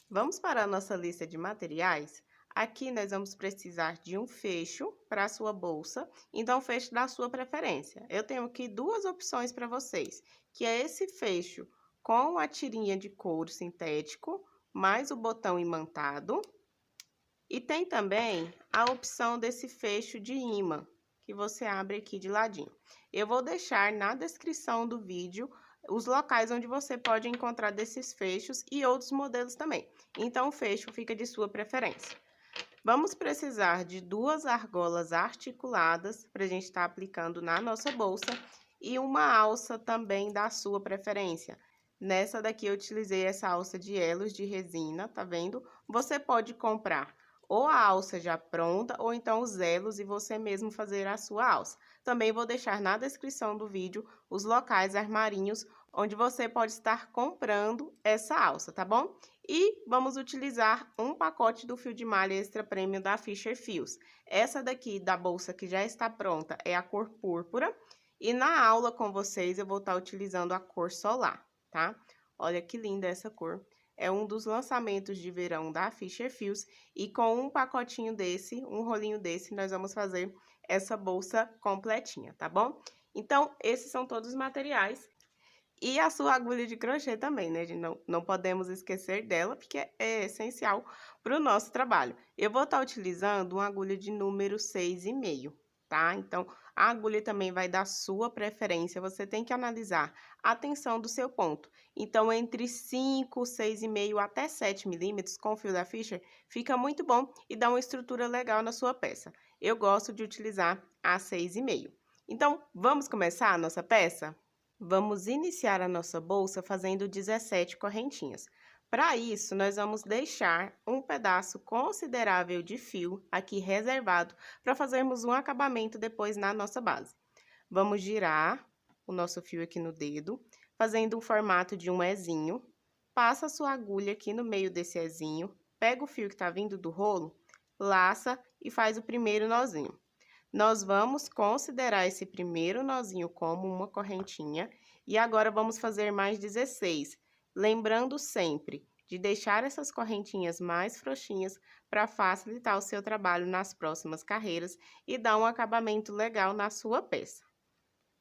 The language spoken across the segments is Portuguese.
Vamos para a nossa lista de materiais? Aqui nós vamos precisar de um fecho para a sua bolsa, então fecho da sua preferência. Eu tenho aqui duas opções para vocês, que é esse fecho com a tirinha de couro sintético, mais o botão imantado. E tem também a opção desse fecho de imã, que você abre aqui de ladinho. Eu vou deixar na descrição do vídeo os locais onde você pode encontrar desses fechos e outros modelos também. Então, o fecho fica de sua preferência. Vamos precisar de duas argolas articuladas para a gente estar aplicando na nossa bolsa e uma alça também da sua preferência. Nessa daqui eu utilizei essa alça de elos de resina, tá vendo? Você pode comprar ou a alça já pronta, ou então os elos e você mesmo fazer a sua alça. Também vou deixar na descrição do vídeo os locais armarinhos onde você pode estar comprando essa alça, tá bom? E vamos utilizar um pacote do fio de malha extra premium da Fisher Fios. Essa daqui da bolsa que já está pronta é a cor púrpura. E na aula com vocês eu vou estar utilizando a cor solar, tá? Olha que linda essa cor. É um dos lançamentos de verão da Fisher Fios e com um pacotinho desse, um rolinho desse, nós vamos fazer essa bolsa completinha, tá bom? Então, esses são todos os materiais. E a sua agulha de crochê também, né? Não podemos esquecer dela, porque é essencial para o nosso trabalho. Eu vou estar utilizando uma agulha de número 6,5, tá? Então, a agulha também vai dar sua preferência, você tem que analisar a tensão do seu ponto. Então, entre 5, 6,5 até 7 milímetros com o fio da Fisher, fica muito bom e dá uma estrutura legal na sua peça. Eu gosto de utilizar a 6,5. Então, vamos começar a nossa peça? Vamos iniciar a nossa bolsa fazendo 17 correntinhas. Para isso, nós vamos deixar um pedaço considerável de fio aqui reservado para fazermos um acabamento depois na nossa base. Vamos girar o nosso fio aqui no dedo, fazendo um formato de um Ezinho. Passa a sua agulha aqui no meio desse Ezinho, pega o fio que está vindo do rolo, laça e faz o primeiro nozinho. Nós vamos considerar esse primeiro nozinho como uma correntinha e agora vamos fazer mais 16, lembrando sempre de deixar essas correntinhas mais frouxinhas para facilitar o seu trabalho nas próximas carreiras e dar um acabamento legal na sua peça.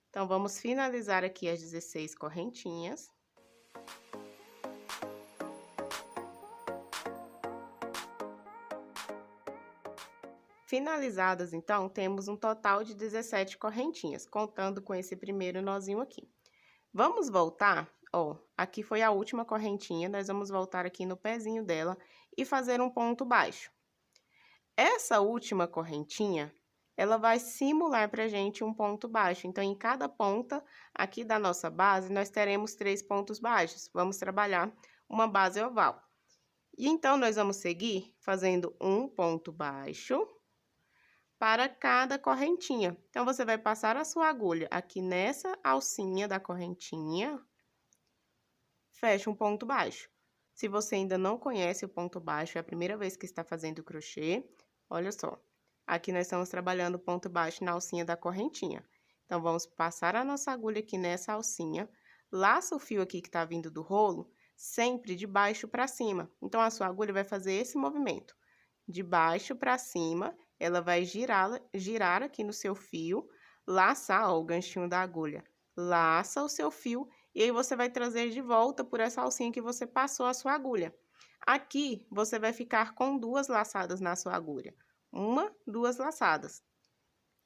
Então, vamos finalizar aqui as 16 correntinhas. Finalizadas, então, temos um total de 17 correntinhas, contando com esse primeiro nozinho aqui. Vamos voltar, ó, aqui foi a última correntinha, nós vamos voltar aqui no pezinho dela e fazer um ponto baixo. Essa última correntinha, ela vai simular pra gente um ponto baixo, então, em cada ponta aqui da nossa base, nós teremos 3 pontos baixos. Vamos trabalhar uma base oval. E então, nós vamos seguir fazendo um ponto baixo para cada correntinha. Então, você vai passar a sua agulha aqui nessa alcinha da correntinha, fecha um ponto baixo. Se você ainda não conhece o ponto baixo, é a primeira vez que está fazendo o crochê, olha só. Aqui nós estamos trabalhando o ponto baixo na alcinha da correntinha. Então, vamos passar a nossa agulha aqui nessa alcinha, laça o fio aqui que está vindo do rolo, sempre de baixo para cima. Então, a sua agulha vai fazer esse movimento. De baixo para cima, ela vai girar aqui no seu fio, laçar, ó, o ganchinho da agulha. Laça o seu fio e aí você vai trazer de volta por essa alcinha que você passou a sua agulha. Aqui, você vai ficar com 2 laçadas na sua agulha. 1, 2 laçadas.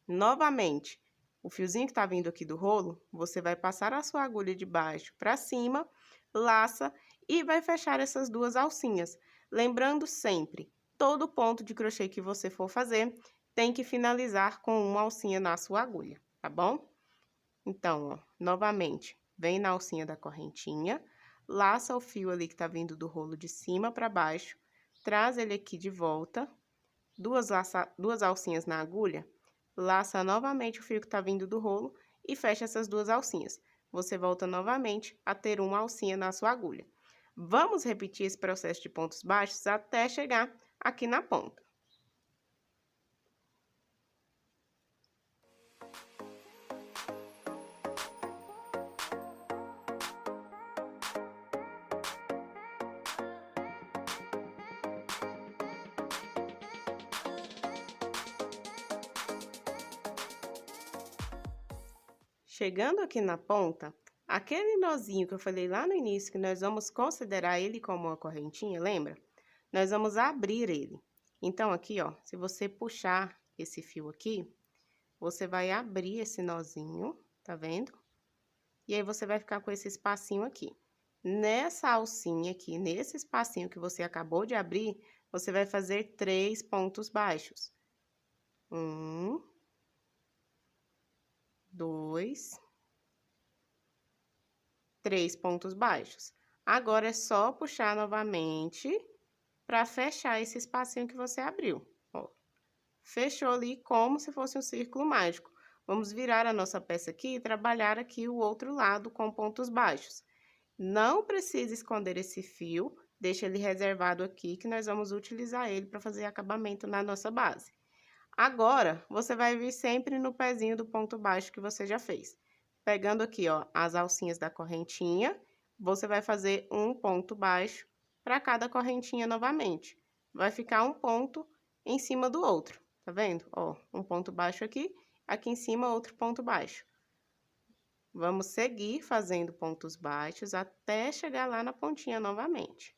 Novamente, o fiozinho que tá vindo aqui do rolo, você vai passar a sua agulha de baixo para cima, laça e vai fechar essas 2 alcinhas. Lembrando sempre, todo ponto de crochê que você for fazer, tem que finalizar com uma alcinha na sua agulha, tá bom? Então, ó, novamente, vem na alcinha da correntinha, laça o fio ali que tá vindo do rolo de cima para baixo, traz ele aqui de volta, duas alcinhas na agulha, laça novamente o fio que tá vindo do rolo e fecha essas 2 alcinhas. Você volta novamente a ter uma alcinha na sua agulha. Vamos repetir esse processo de pontos baixos até chegar aqui na ponta. Chegando aqui na ponta, aquele nozinho que eu falei lá no início, que nós vamos considerar ele como uma correntinha, lembra? Nós vamos abrir ele. Então, aqui, ó, se você puxar esse fio aqui, você vai abrir esse nozinho, tá vendo? E aí, você vai ficar com esse espacinho aqui. Nessa alcinha aqui, nesse espacinho que você acabou de abrir, você vai fazer 3 pontos baixos. 1, 2, 3 pontos baixos. Agora, é só puxar novamente para fechar esse espacinho que você abriu, ó. Fechou ali como se fosse um círculo mágico. Vamos virar a nossa peça aqui e trabalhar aqui o outro lado com pontos baixos. Não precisa esconder esse fio, deixa ele reservado aqui, que nós vamos utilizar ele para fazer acabamento na nossa base. Agora, você vai vir sempre no pezinho do ponto baixo que você já fez. Pegando aqui, ó, as alcinhas da correntinha, você vai fazer um ponto baixo para cada correntinha novamente. Vai ficar um ponto em cima do outro, tá vendo? Ó, um ponto baixo aqui, aqui em cima outro ponto baixo. Vamos seguir fazendo pontos baixos até chegar lá na pontinha novamente.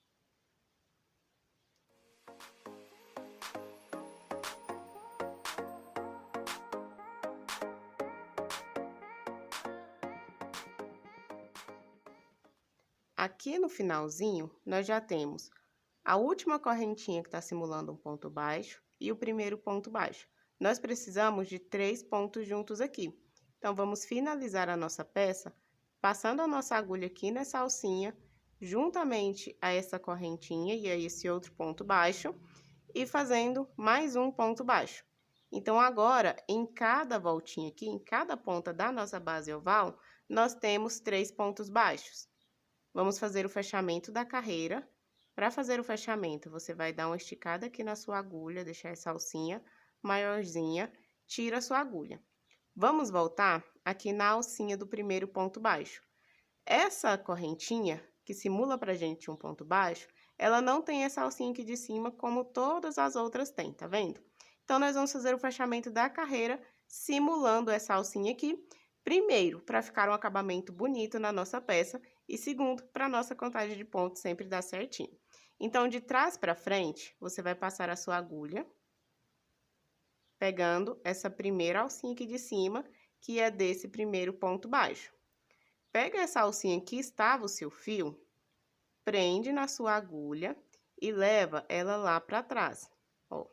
Aqui no finalzinho, nós já temos a última correntinha que está simulando um ponto baixo e o primeiro ponto baixo. Nós precisamos de 3 pontos juntos aqui. Então, vamos finalizar a nossa peça passando a nossa agulha aqui nessa alcinha, juntamente a essa correntinha e a esse outro ponto baixo, e fazendo mais um ponto baixo. Então, agora, em cada voltinha aqui, em cada ponta da nossa base oval, nós temos 3 pontos baixos. Vamos fazer o fechamento da carreira. Para fazer o fechamento, você vai dar uma esticada aqui na sua agulha, deixar essa alcinha maiorzinha, tira a sua agulha. Vamos voltar aqui na alcinha do primeiro ponto baixo. Essa correntinha, que simula pra gente um ponto baixo, ela não tem essa alcinha aqui de cima como todas as outras têm, tá vendo? Então, nós vamos fazer o fechamento da carreira simulando essa alcinha aqui. Primeiro, para ficar um acabamento bonito na nossa peça, e segundo, para nossa contagem de pontos sempre dar certinho. Então, de trás para frente, você vai passar a sua agulha, pegando essa primeira alcinha aqui de cima, que é desse primeiro ponto baixo. Pega essa alcinha que estava o seu fio, prende na sua agulha e leva ela lá para trás, ó.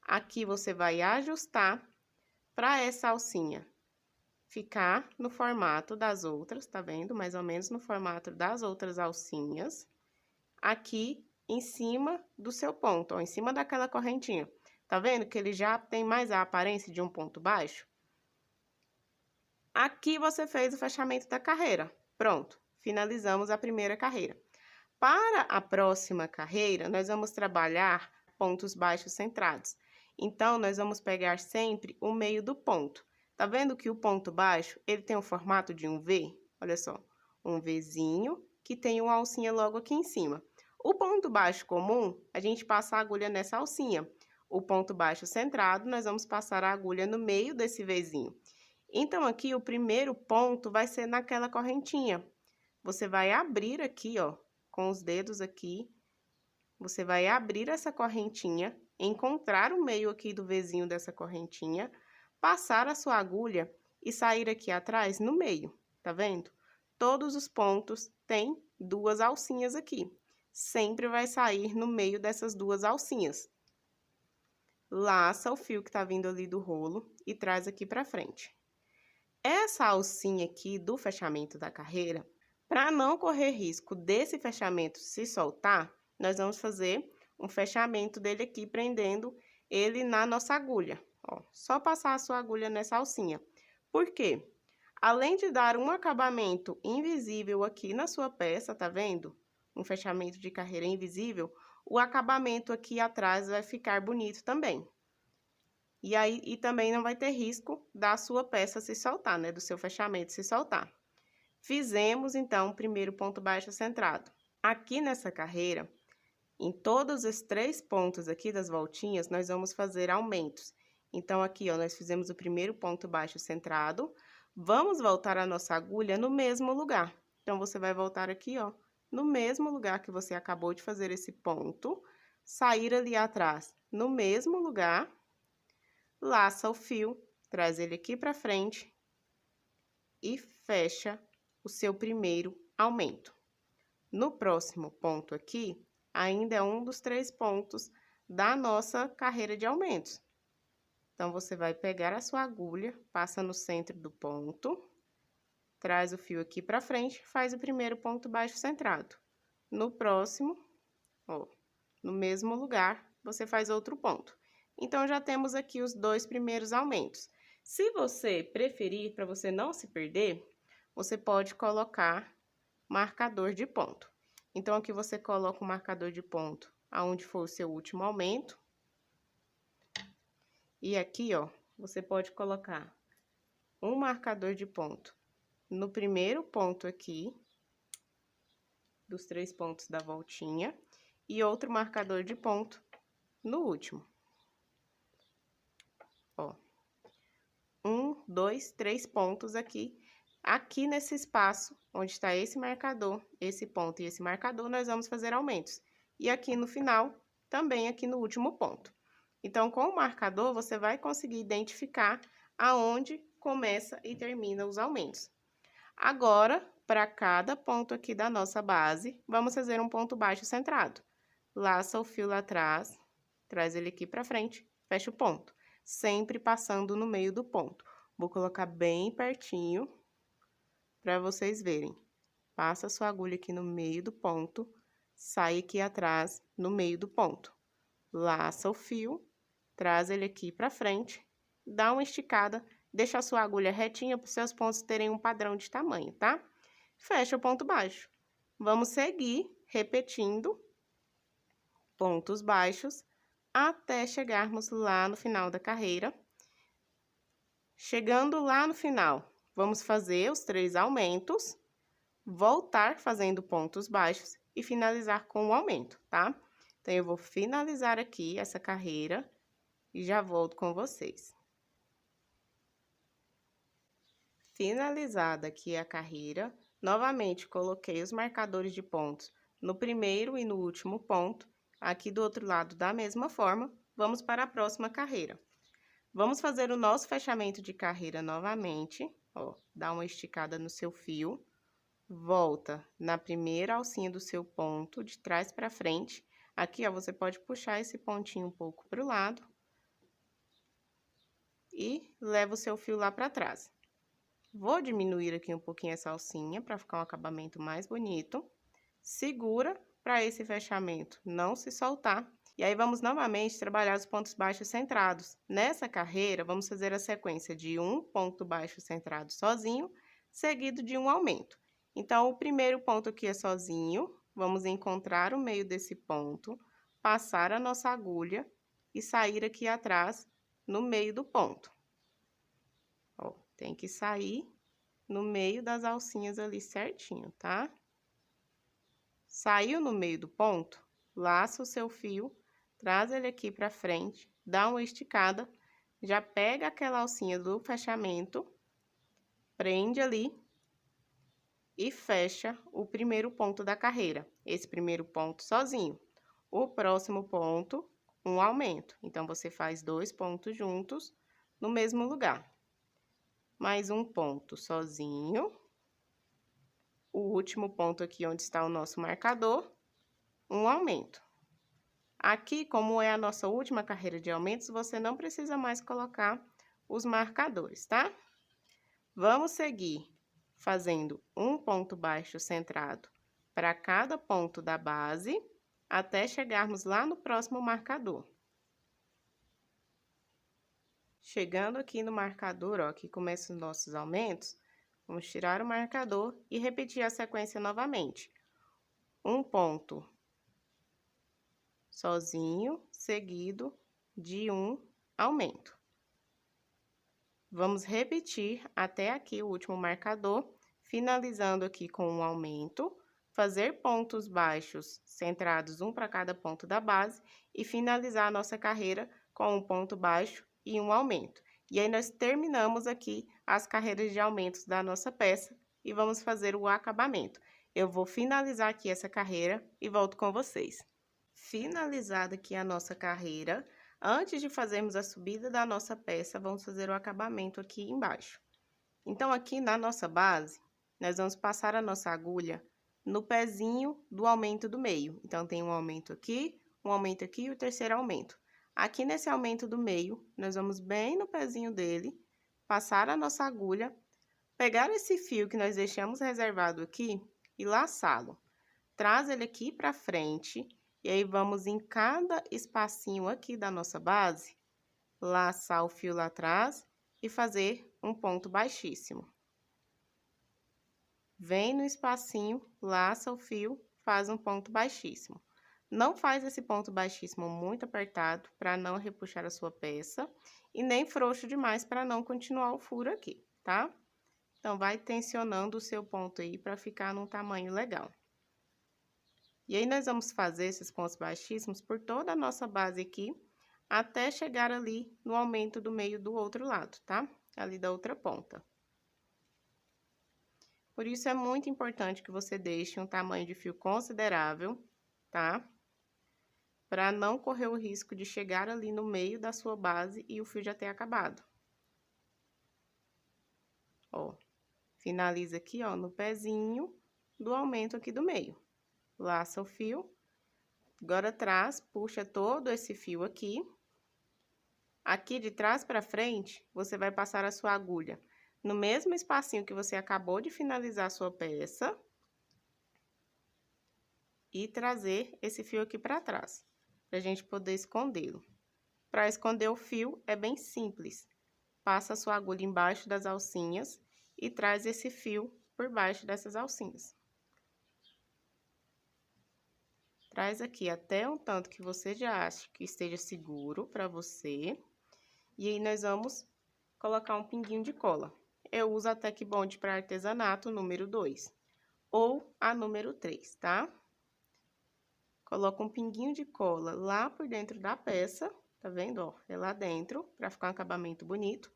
Aqui você vai ajustar para essa alcinha ficar no formato das outras, tá vendo? Mais ou menos no formato das outras alcinhas, aqui em cima do seu ponto, ó, em cima daquela correntinha. Tá vendo que ele já tem mais a aparência de um ponto baixo? Aqui você fez o fechamento da carreira. Pronto, finalizamos a primeira carreira. Para a próxima carreira, nós vamos trabalhar pontos baixos centrados. Então, nós vamos pegar sempre o meio do ponto. Tá vendo que o ponto baixo, ele tem o formato de um V? Olha só, um Vzinho que tem uma alcinha logo aqui em cima. O ponto baixo comum, a gente passa a agulha nessa alcinha. O ponto baixo centrado, nós vamos passar a agulha no meio desse Vzinho. Então, aqui, o primeiro ponto vai ser naquela correntinha. Você vai abrir aqui, ó, com os dedos aqui, você vai abrir essa correntinha, encontrar o meio aqui do Vzinho dessa correntinha, passar a sua agulha e sair aqui atrás no meio, tá vendo? Todos os pontos têm 2 alcinhas aqui. Sempre vai sair no meio dessas 2 alcinhas. Laça o fio que tá vindo ali do rolo e traz aqui pra frente. Essa alcinha aqui do fechamento da carreira, para não correr risco desse fechamento se soltar, nós vamos fazer um fechamento dele aqui, prendendo ele na nossa agulha. Ó, só passar a sua agulha nessa alcinha. Por quê? Além de dar um acabamento invisível aqui na sua peça, tá vendo? Um fechamento de carreira invisível, o acabamento aqui atrás vai ficar bonito também. E aí, também não vai ter risco da sua peça se soltar, né? Do seu fechamento se soltar. Fizemos, então, o primeiro ponto baixo centrado. Aqui nessa carreira, em todos os 3 pontos aqui das voltinhas, nós vamos fazer aumentos. Então, aqui, ó, nós fizemos o primeiro ponto baixo centrado. Vamos voltar a nossa agulha no mesmo lugar. Então, você vai voltar aqui, ó, no mesmo lugar que você acabou de fazer esse ponto, sair ali atrás no mesmo lugar, laça o fio, traz ele aqui pra frente e fecha o seu primeiro aumento. No próximo ponto aqui, ainda é um dos 3 pontos da nossa carreira de aumentos. Então, você vai pegar a sua agulha, passa no centro do ponto, traz o fio aqui pra frente, faz o primeiro ponto baixo centrado. No próximo, ó, no mesmo lugar, você faz outro ponto. Então, já temos aqui os 2 primeiros aumentos. Se você preferir, para você não se perder, você pode colocar marcador de ponto. Então, aqui você coloca o marcador de ponto aonde for o seu último aumento. E aqui, ó, você pode colocar um marcador de ponto no primeiro ponto aqui, dos 3 pontos da voltinha, e outro marcador de ponto no último. Ó, 1, 2, 3 pontos aqui. Aqui nesse espaço, onde está esse marcador, esse ponto e esse marcador, nós vamos fazer aumentos. E aqui no final, também aqui no último ponto. Então, com o marcador, você vai conseguir identificar aonde começa e termina os aumentos. Agora, para cada ponto aqui da nossa base, vamos fazer um ponto baixo centrado. Laça o fio lá atrás, traz ele aqui para frente, fecha o ponto. Sempre passando no meio do ponto. Vou colocar bem pertinho para vocês verem. Passa a sua agulha aqui no meio do ponto, sai aqui atrás no meio do ponto. Laça o fio, traz ele aqui para frente, dá uma esticada, deixa a sua agulha retinha para os seus pontos terem um padrão de tamanho, tá? Fecha o ponto baixo. Vamos seguir repetindo pontos baixos até chegarmos lá no final da carreira. Chegando lá no final, vamos fazer os 3 aumentos, voltar fazendo pontos baixos e finalizar com o aumento, tá? Então, eu vou finalizar aqui essa carreira e já volto com vocês. Finalizada aqui a carreira, novamente coloquei os marcadores de pontos no primeiro e no último ponto. Aqui do outro lado, da mesma forma, vamos para a próxima carreira. Vamos fazer o nosso fechamento de carreira novamente, ó, dá uma esticada no seu fio, volta na primeira alcinha do seu ponto, de trás para frente. Aqui, ó, você pode puxar esse pontinho um pouco para o lado e leva o seu fio lá para trás. Vou diminuir aqui um pouquinho essa alcinha para ficar um acabamento mais bonito. Segura para esse fechamento não se soltar. E aí, vamos novamente trabalhar os pontos baixos centrados. Nessa carreira, vamos fazer a sequência de um ponto baixo centrado sozinho, seguido de um aumento. Então, o primeiro ponto aqui é sozinho, vamos encontrar o meio desse ponto, passar a nossa agulha e sair aqui atrás no meio do ponto. Ó, tem que sair no meio das alcinhas ali certinho, tá? Saiu no meio do ponto, laça o seu fio, traz ele aqui pra frente, dá uma esticada, já pega aquela alcinha do fechamento, prende ali e fecha o primeiro ponto da carreira. Esse primeiro ponto sozinho. O próximo ponto, um aumento. Então, você faz 2 pontos juntos no mesmo lugar. Mais um ponto sozinho. O último ponto aqui onde está o nosso marcador, um aumento. Aqui, como é a nossa última carreira de aumentos, você não precisa mais colocar os marcadores, tá? Vamos seguir fazendo um ponto baixo centrado para cada ponto da base, até chegarmos lá no próximo marcador. Chegando aqui no marcador, ó, que começam os nossos aumentos, vamos tirar o marcador e repetir a sequência novamente. Um ponto sozinho, seguido de um aumento. Vamos repetir até aqui o último marcador, finalizando aqui com um aumento, fazer pontos baixos centrados um para cada ponto da base e finalizar a nossa carreira com um ponto baixo e um aumento. E aí, nós terminamos aqui as carreiras de aumentos da nossa peça e vamos fazer o acabamento. Eu vou finalizar aqui essa carreira e volto com vocês. Finalizada aqui a nossa carreira, antes de fazermos a subida da nossa peça, vamos fazer o acabamento aqui embaixo. Então, aqui na nossa base, nós vamos passar a nossa agulha no pezinho do aumento do meio. Então, tem um aumento aqui e o terceiro aumento. Aqui nesse aumento do meio, nós vamos bem no pezinho dele, passar a nossa agulha, pegar esse fio que nós deixamos reservado aqui e laçá-lo. Traz ele aqui para frente, e aí vamos em cada espacinho aqui da nossa base, laçar o fio lá atrás e fazer um ponto baixíssimo. Vem no espacinho, laça o fio, faz um ponto baixíssimo. Não faz esse ponto baixíssimo muito apertado para não repuxar a sua peça e nem frouxo demais para não continuar o furo aqui, tá? Então, vai tensionando o seu ponto aí para ficar num tamanho legal. E aí, nós vamos fazer esses pontos baixíssimos por toda a nossa base aqui, até chegar ali no aumento do meio do outro lado, tá? Ali da outra ponta. Por isso, é muito importante que você deixe um tamanho de fio considerável, tá? Para não correr o risco de chegar ali no meio da sua base e o fio já ter acabado. Ó, finaliza aqui, ó, no pezinho do aumento aqui do meio. Laça o fio, agora traz, puxa todo esse fio aqui. Aqui de trás para frente, você vai passar a sua agulha no mesmo espacinho que você acabou de finalizar a sua peça. E trazer esse fio aqui para trás, pra gente poder escondê-lo. Para esconder o fio, é bem simples. Passa a sua agulha embaixo das alcinhas e traz esse fio por baixo dessas alcinhas. Traz aqui até um tanto que você já acha que esteja seguro para você. E aí, nós vamos colocar um pinguinho de cola. Eu uso a Tec Bond para artesanato número 2 ou a número 3, tá? Coloca um pinguinho de cola lá por dentro da peça, tá vendo, ó? É lá dentro, para ficar um acabamento bonito.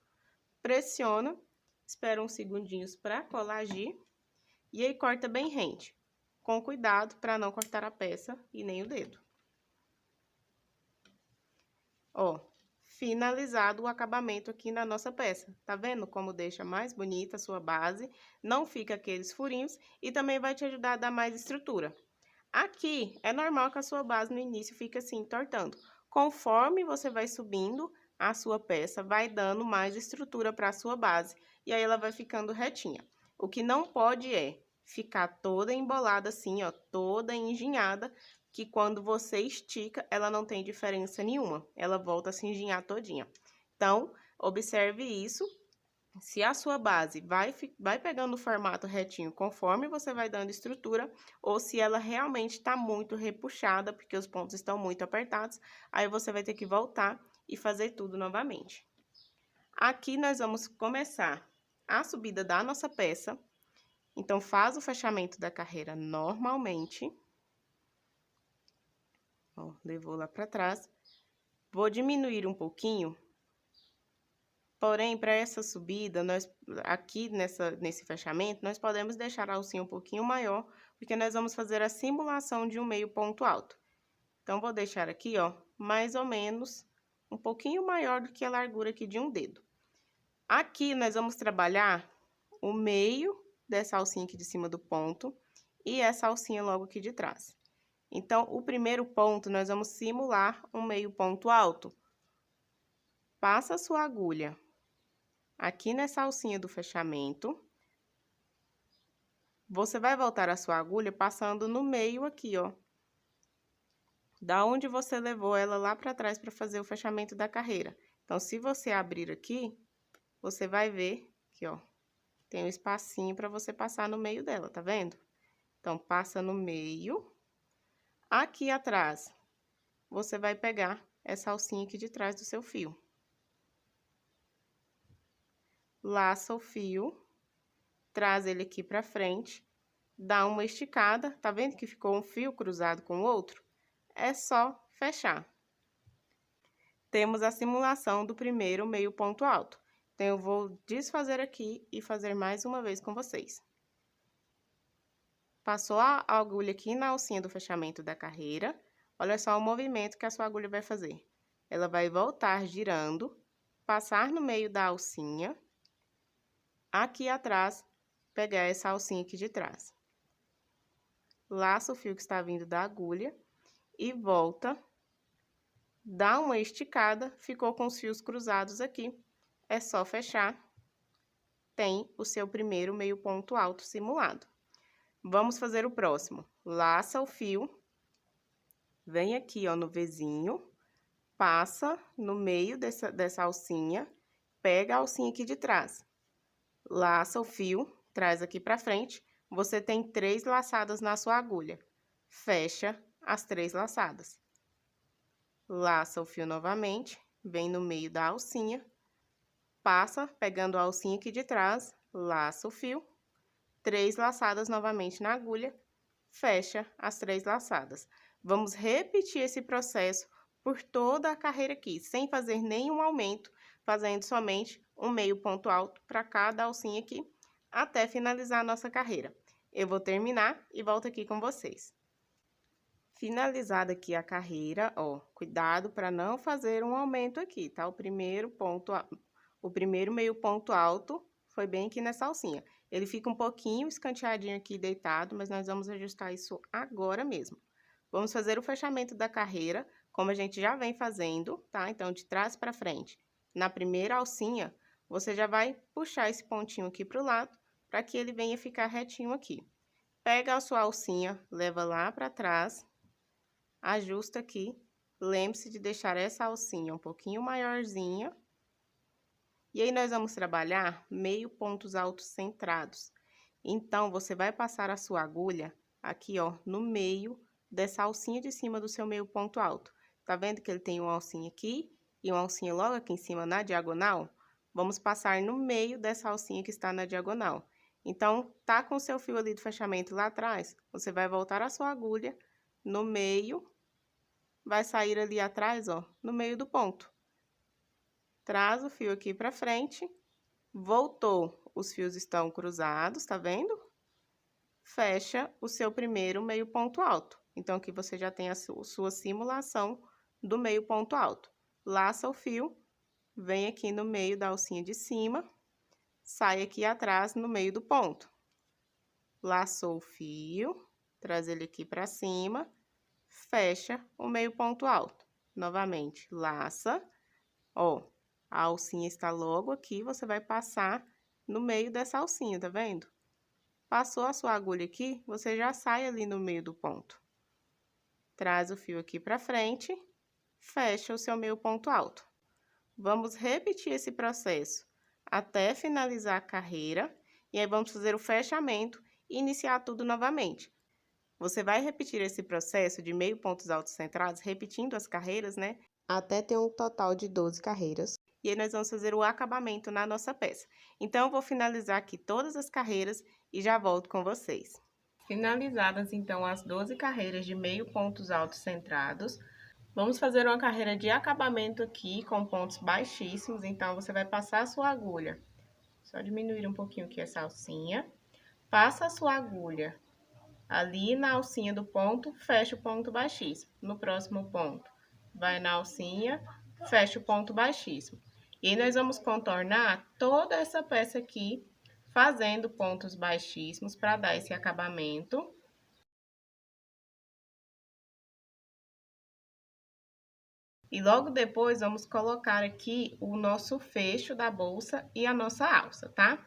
Pressiona, espera uns segundinhos para colar agir. E aí, corta bem rente, com cuidado para não cortar a peça e nem o dedo. Ó, finalizado o acabamento aqui na nossa peça. Tá vendo como deixa mais bonita a sua base? Não fica aqueles furinhos e também vai te ajudar a dar mais estrutura. Aqui, é normal que a sua base no início fique assim, entortando. Conforme você vai subindo, a sua peça vai dando mais estrutura para a sua base. E aí, ela vai ficando retinha. O que não pode é ficar toda embolada assim, ó, toda engenhada, que quando você estica, ela não tem diferença nenhuma. Ela volta a se engenhar todinha. Então, observe isso. Se a sua base vai pegando o formato retinho conforme você vai dando estrutura, ou se ela realmente está muito repuxada, porque os pontos estão muito apertados, aí você vai ter que voltar e fazer tudo novamente. Aqui nós vamos começar a subida da nossa peça, então faz o fechamento da carreira normalmente. Ó, levou lá para trás. Vou diminuir um pouquinho. Porém, para essa subida, aqui nesse fechamento, nós podemos deixar a alcinha um pouquinho maior, porque nós vamos fazer a simulação de um meio ponto alto. Então, vou deixar aqui, ó, mais ou menos um pouquinho maior do que a largura aqui de um dedo. Aqui, nós vamos trabalhar o meio dessa alcinha aqui de cima do ponto e essa alcinha logo aqui de trás. Então, o primeiro ponto, nós vamos simular um meio ponto alto. Passa a sua agulha aqui nessa alcinha do fechamento, você vai voltar a sua agulha passando no meio aqui, ó. Da onde você levou ela lá para trás para fazer o fechamento da carreira. Então, se você abrir aqui, você vai ver que, ó, tem um espacinho para você passar no meio dela, tá vendo? Então, passa no meio. Aqui atrás, você vai pegar essa alcinha aqui de trás do seu fio. Laça o fio, traz ele aqui pra frente, dá uma esticada, tá vendo que ficou um fio cruzado com o outro? É só fechar. temos a simulação do primeiro meio ponto alto. Então, eu vou desfazer aqui e fazer mais uma vez com vocês. Passou a agulha aqui na alcinha do fechamento da carreira. Olha só o movimento que a sua agulha vai fazer. Ela vai voltar girando, passar no meio da alcinha, aqui atrás, pegar essa alcinha aqui de trás. Laça o fio que está vindo da agulha e volta, dá uma esticada, ficou com os fios cruzados aqui. É só fechar, tem o seu primeiro meio ponto alto simulado. Vamos fazer o próximo. Laça o fio, vem aqui, ó, no Vzinho, passa no meio dessa alcinha, pega a alcinha aqui de trás. Laça o fio, traz aqui pra frente, você tem 3 laçadas na sua agulha. Fecha as 3 laçadas. Laça o fio novamente, vem no meio da alcinha, passa pegando a alcinha aqui de trás, laça o fio, 3 laçadas novamente na agulha, fecha as 3 laçadas. Vamos repetir esse processo por toda a carreira aqui, sem fazer nenhum aumento, fazendo somente um meio ponto alto para cada alcinha aqui, até finalizar a nossa carreira. Eu vou terminar e volto aqui com vocês. Finalizada aqui a carreira, ó, cuidado para não fazer um aumento aqui, tá? O primeiro meio ponto alto foi bem aqui nessa alcinha. Ele fica um pouquinho escanteadinho aqui, deitado, mas nós vamos ajustar isso agora mesmo. Vamos fazer o fechamento da carreira, como a gente já vem fazendo, tá? Então, de trás para frente. Na primeira alcinha, você já vai puxar esse pontinho aqui pro lado, para que ele venha ficar retinho aqui. Pega a sua alcinha, leva lá para trás, ajusta aqui. Lembre-se de deixar essa alcinha um pouquinho maiorzinha. E aí, nós vamos trabalhar meio pontos altos centrados. Então, você vai passar a sua agulha aqui, ó, no meio dessa alcinha de cima do seu meio ponto alto. Tá vendo que ele tem uma alcinha aqui e uma alcinha logo aqui em cima na diagonal? Vamos passar no meio dessa alcinha que está na diagonal. Então, tá com o seu fio ali do fechamento lá atrás, você vai voltar a sua agulha no meio, vai sair ali atrás, ó, no meio do ponto. Traz o fio aqui pra frente, voltou, os fios estão cruzados, tá vendo? Fecha o seu primeiro meio ponto alto. Então, aqui você já tem a sua simulação do meio ponto alto. Laça o fio, vem aqui no meio da alcinha de cima, sai aqui atrás no meio do ponto. Laçou o fio, traz ele aqui pra cima, fecha o meio ponto alto. Novamente, laça, ó, a alcinha está logo aqui, você vai passar no meio dessa alcinha, tá vendo? Passou a sua agulha aqui, você já sai ali no meio do ponto. Traz o fio aqui pra frente, fecha o seu meio ponto alto. Vamos repetir esse processo até finalizar a carreira, e aí vamos fazer o fechamento e iniciar tudo novamente. Você vai repetir esse processo de meio pontos altos centrados, repetindo as carreiras, né? Até ter um total de 12 carreiras. E aí, nós vamos fazer o acabamento na nossa peça. Então, eu vou finalizar aqui todas as carreiras e já volto com vocês. Finalizadas, então, as 12 carreiras de meio pontos altos centrados, vamos fazer uma carreira de acabamento aqui com pontos baixíssimos. Então, você vai passar a sua agulha, só diminuir um pouquinho aqui essa alcinha, passa a sua agulha ali na alcinha do ponto, fecha o ponto baixíssimo. No próximo ponto, vai na alcinha, fecha o ponto baixíssimo. E aí, nós vamos contornar toda essa peça aqui, fazendo pontos baixíssimos para dar esse acabamento. E logo depois, vamos colocar aqui o nosso fecho da bolsa e a nossa alça, tá?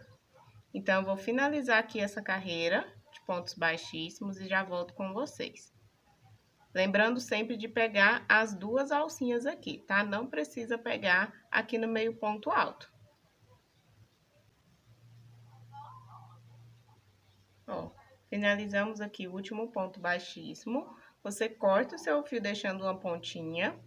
Então, eu vou finalizar aqui essa carreira de pontos baixíssimos e já volto com vocês. Lembrando sempre de pegar as 2 alcinhas aqui, tá? Não precisa pegar aqui no meio ponto alto. Ó, finalizamos aqui o último ponto baixíssimo. Você corta o seu fio deixando uma pontinha,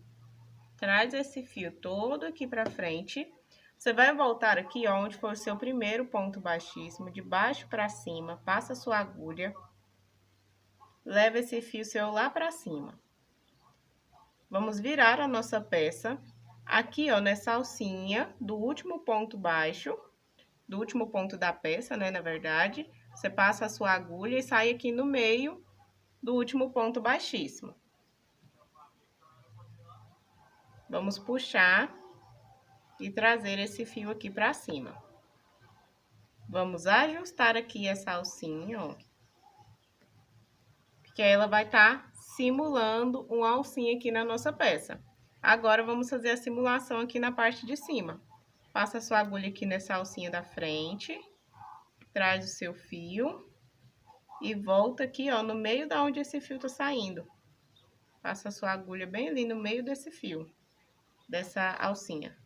traz esse fio todo aqui pra frente. Você vai voltar aqui, ó, onde for o seu primeiro ponto baixíssimo, de baixo pra cima, passa a sua agulha, leva esse fio seu lá pra cima. Vamos virar a nossa peça Aqui, ó, nessa alcinha, do último ponto baixo, do último ponto da peça, né, na verdade, você passa a sua agulha e sai aqui no meio do último ponto baixíssimo. Vamos puxar e trazer esse fio aqui pra cima. Vamos ajustar aqui essa alcinha, ó. Porque ela vai estar simulando uma alcinha aqui na nossa peça. Agora, vamos fazer a simulação aqui na parte de cima. Passa a sua agulha aqui nessa alcinha da frente, traz o seu fio e volta aqui, ó, no meio da onde esse fio tá saindo. Passa a sua agulha bem ali no meio desse fio, dessa alcinha.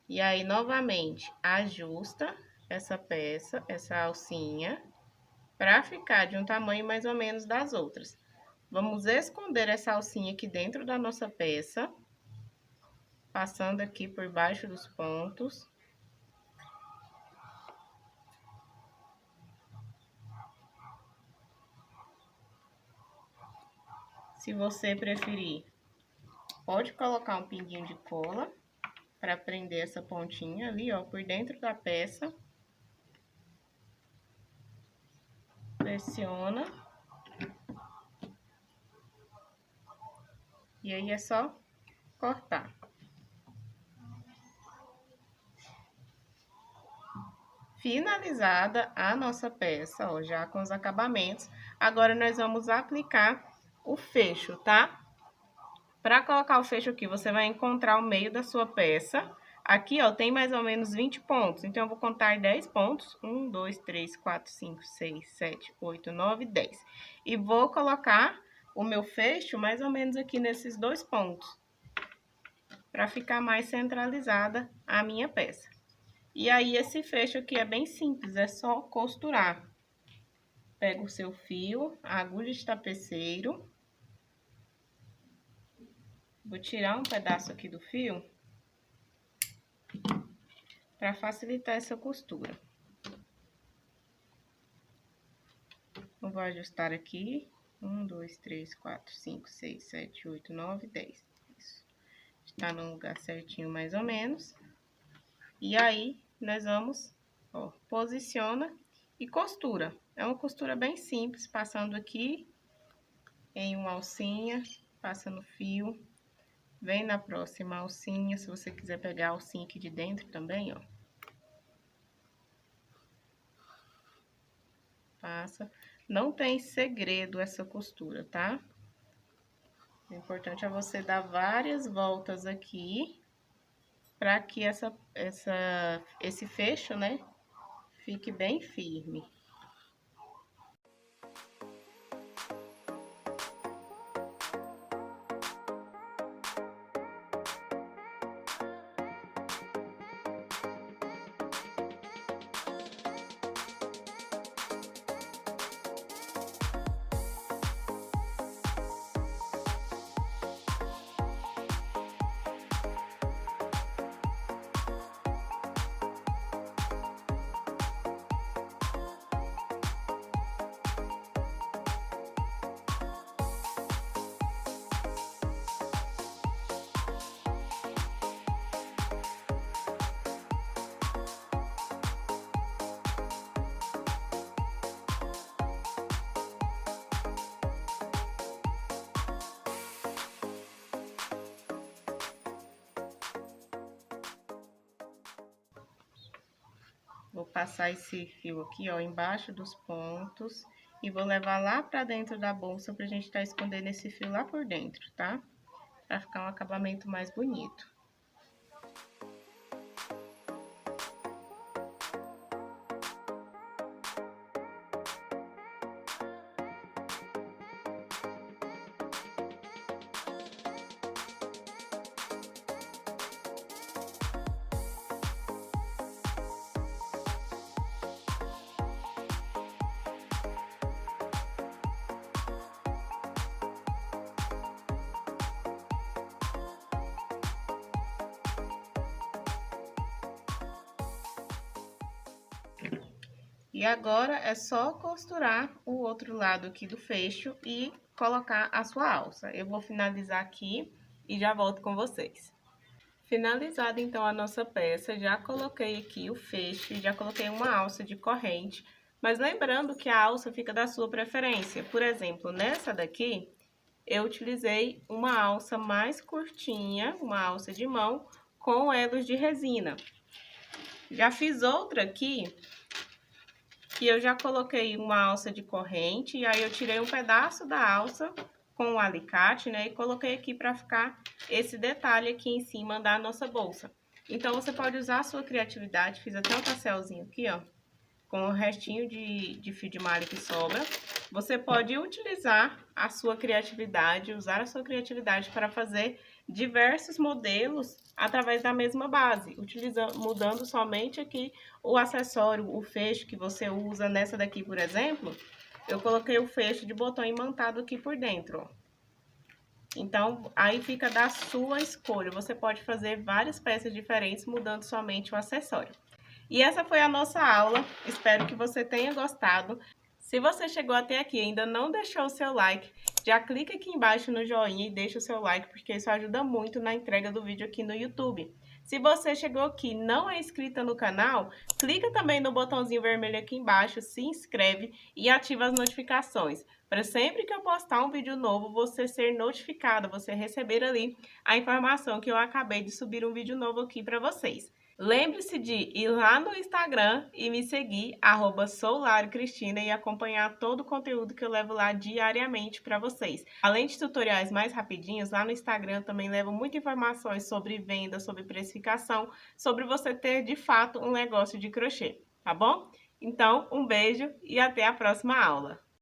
E aí, novamente, ajusta essa peça, essa alcinha, para ficar de um tamanho mais ou menos das outras. Vamos esconder essa alcinha aqui dentro da nossa peça, passando aqui por baixo dos pontos. Se você preferir, pode colocar um pinguinho de cola para prender essa pontinha ali, ó, por dentro da peça. Pressiona. E aí é só cortar. Finalizada a nossa peça, ó, já com os acabamentos, agora nós vamos aplicar o fecho, tá? Para colocar o fecho aqui, você vai encontrar o meio da sua peça. Aqui, ó, tem mais ou menos 20 pontos, então eu vou contar 10 pontos. 1, 2, 3, 4, 5, 6, 7, 8, 9, 10. E vou colocar o meu fecho mais ou menos aqui nesses 2 pontos, para ficar mais centralizada a minha peça. E aí, esse fecho aqui é bem simples, é só costurar. Pega o seu fio, a agulha de tapeceiro. Vou tirar um pedaço aqui do fio para facilitar essa costura. Eu vou ajustar aqui. 1, 2, 3, 4, 5, 6, 7, 8, 9, 10. Isso. Está no lugar certinho, mais ou menos. E aí, nós vamos, ó, posiciona e costura. É uma costura bem simples, passando aqui em uma alcinha, passa no fio. Vem na próxima alcinha, se você quiser pegar a alcinha aqui de dentro também, ó. Passa. Não tem segredo essa costura, tá? O importante é você dar várias voltas aqui, para que esse fecho, né, fique bem firme. Vou passar esse fio aqui, ó, embaixo dos pontos e vou levar lá pra dentro da bolsa pra gente tá escondendo esse fio lá por dentro, tá? Pra ficar um acabamento mais bonito. E agora é só costurar o outro lado aqui do fecho e colocar a sua alça. Eu vou finalizar aqui e já volto com vocês. Finalizada então a nossa peça, já coloquei aqui o fecho, já coloquei uma alça de corrente, mas lembrando que a alça fica da sua preferência. Por exemplo, nessa daqui, eu utilizei uma alça mais curtinha, uma alça de mão, com elos de resina. Já fiz outra aqui, que eu já coloquei uma alça de corrente, e aí eu tirei um pedaço da alça com o alicate, né, e coloquei aqui para ficar esse detalhe aqui em cima da nossa bolsa. Então, você pode usar a sua criatividade, fiz até um tasselzinho aqui, ó, com o restinho de fio de malha que sobra. Você pode utilizar a sua criatividade, usar a sua criatividade para fazer diversos modelos através da mesma base, mudando somente aqui o acessório, o fecho que você usa. Nessa daqui, por exemplo, eu coloquei o fecho de botão imantado aqui por dentro, ó. Então, aí fica da sua escolha. Você pode fazer várias peças diferentes, mudando somente o acessório. E essa foi a nossa aula. Espero que você tenha gostado. Se você chegou até aqui e ainda não deixou o seu like, já clica aqui embaixo no joinha e deixa o seu like, porque isso ajuda muito na entrega do vídeo aqui no YouTube. Se você chegou aqui e não é inscrita no canal, clica também no botãozinho vermelho aqui embaixo, se inscreve e ativa as notificações, para sempre que eu postar um vídeo novo, você ser notificado, você receber ali a informação que eu acabei de subir um vídeo novo aqui para vocês. Lembre-se de ir lá no Instagram e me seguir, @soularicristina, e acompanhar todo o conteúdo que eu levo lá diariamente para vocês. Além de tutoriais mais rapidinhos, lá no Instagram também levo muitas informações sobre venda, sobre precificação, sobre você ter de fato um negócio de crochê, tá bom? Então, um beijo e até a próxima aula!